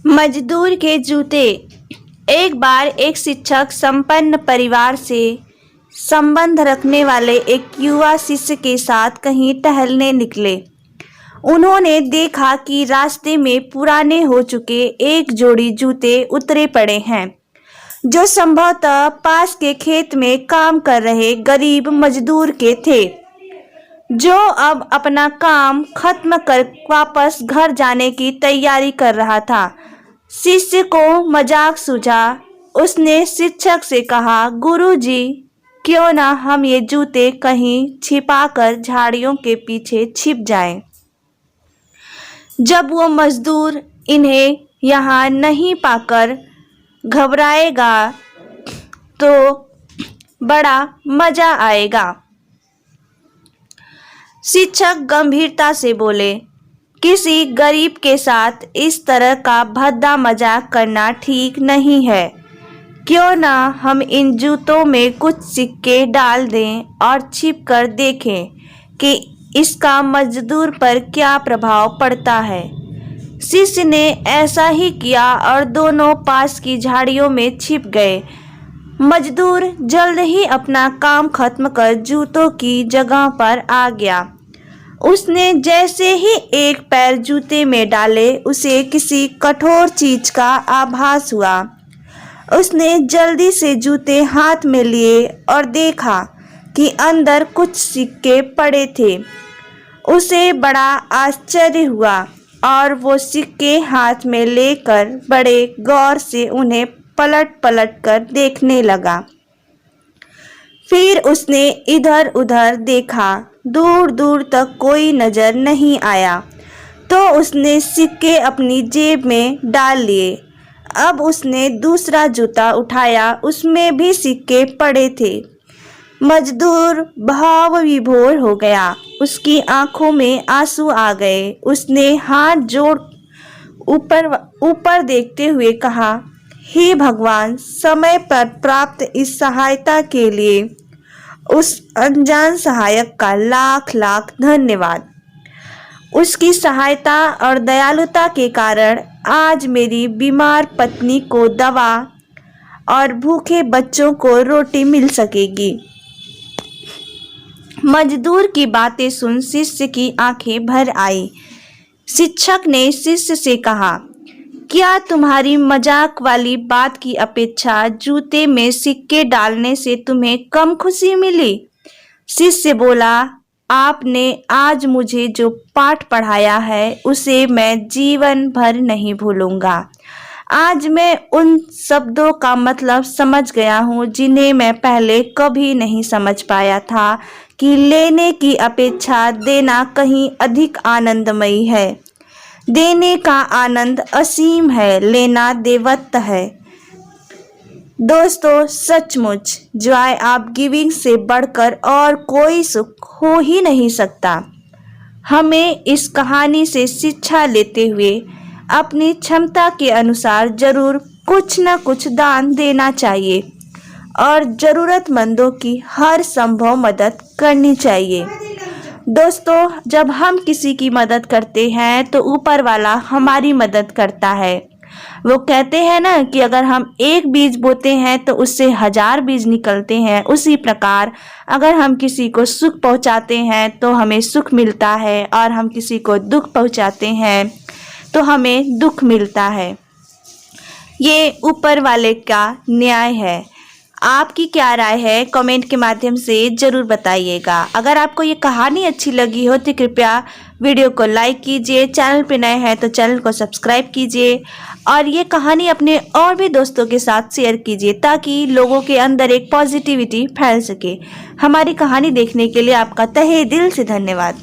मजदूर के जूते। एक बार एक शिक्षक संपन्न परिवार से संबंध रखने वाले एक युवा शिष्य के साथ कहीं टहलने निकले। उन्होंने देखा कि रास्ते में पुराने हो चुके एक जोड़ी जूते उतरे पड़े हैं, जो संभवतः पास के खेत में काम कर रहे गरीब मजदूर के थे, जो अब अपना काम खत्म कर वापस घर जाने की तैयारी कर रहा था। शिष्य को मजाक सूझा। उसने शिक्षक से कहा, गुरुजी, क्यों ना हम ये जूते कहीं छिपाकर झाड़ियों के पीछे छिप जाएं। जब वो मजदूर इन्हें यहाँ नहीं पाकर घबराएगा तो बड़ा मजा आएगा। शिक्षक गंभीरता से बोले, किसी गरीब के साथ इस तरह का भद्दा मजाक करना ठीक नहीं है। क्यों ना हम इन जूतों में कुछ सिक्के डाल दें और छिप कर देखें कि इसका मजदूर पर क्या प्रभाव पड़ता है। शिष्य ने ऐसा ही किया और दोनों पास की झाड़ियों में छिप गए। मजदूर जल्द ही अपना काम खत्म कर जूतों की जगह पर आ गया। उसने जैसे ही एक पैर जूते में डाले, उसे किसी कठोर चीज का आभास हुआ। उसने जल्दी से जूते हाथ में लिए और देखा कि अंदर कुछ सिक्के पड़े थे। उसे बड़ा आश्चर्य हुआ और वो सिक्के हाथ में लेकर बड़े गौर से उन्हें पलट पलट कर देखने लगा। फिर उसने इधर उधर देखा, दूर दूर तक कोई नजर नहीं आया, तो उसने सिक्के अपनी जेब में डाल लिए। अब उसने दूसरा जूता उठाया, उसमें भी सिक्के पड़े थे। मजदूर भाव विभोर हो गया। उसकी आंखों में आंसू आ गए। उसने हाथ जोड़ ऊपर देखते हुए कहा, हे भगवान, समय पर प्राप्त इस सहायता के लिए उस अनजान सहायक का लाख लाख धन्यवाद। उसकी सहायता और दयालुता के कारण आज मेरी बीमार पत्नी को दवा और भूखे बच्चों को रोटी मिल सकेगी। मजदूर की बातें सुन शिष्य की आंखें भर आई। शिक्षक ने शिष्य से कहा, क्या तुम्हारी मजाक वाली बात की अपेक्षा जूते में सिक्के डालने से तुम्हें कम खुशी मिली? शिष्य बोला, आपने आज मुझे जो पाठ पढ़ाया है उसे मैं जीवन भर नहीं भूलूंगा। आज मैं उन शब्दों का मतलब समझ गया हूँ जिन्हें मैं पहले कभी नहीं समझ पाया था कि लेने की अपेक्षा देना कहीं अधिक आनंदमयी है। देने का आनंद असीम है, लेना देवत्व है। दोस्तों, सचमुच जॉय ऑफ गिविंग से बढ़कर और कोई सुख हो ही नहीं सकता। हमें इस कहानी से शिक्षा लेते हुए अपनी क्षमता के अनुसार जरूर कुछ न कुछ दान देना चाहिए और ज़रूरतमंदों की हर संभव मदद करनी चाहिए। दोस्तों, जब हम किसी की मदद करते हैं तो ऊपर वाला हमारी मदद करता है। वो कहते हैं ना कि अगर हम एक बीज बोते हैं तो उससे 1000 बीज निकलते हैं। उसी प्रकार अगर हम किसी को सुख पहुंचाते हैं तो हमें सुख मिलता है, और हम किसी को दुख पहुंचाते हैं तो हमें दुख मिलता है। ये ऊपर वाले का न्याय है। आपकी क्या राय है, कमेंट के माध्यम से ज़रूर बताइएगा। अगर आपको ये कहानी अच्छी लगी हो तो कृपया वीडियो को लाइक कीजिए। चैनल पे नए हैं तो चैनल को सब्सक्राइब कीजिए और ये कहानी अपने और भी दोस्तों के साथ शेयर कीजिए ताकि लोगों के अंदर एक पॉजिटिविटी फैल सके। हमारी कहानी देखने के लिए आपका तहे दिल से धन्यवाद।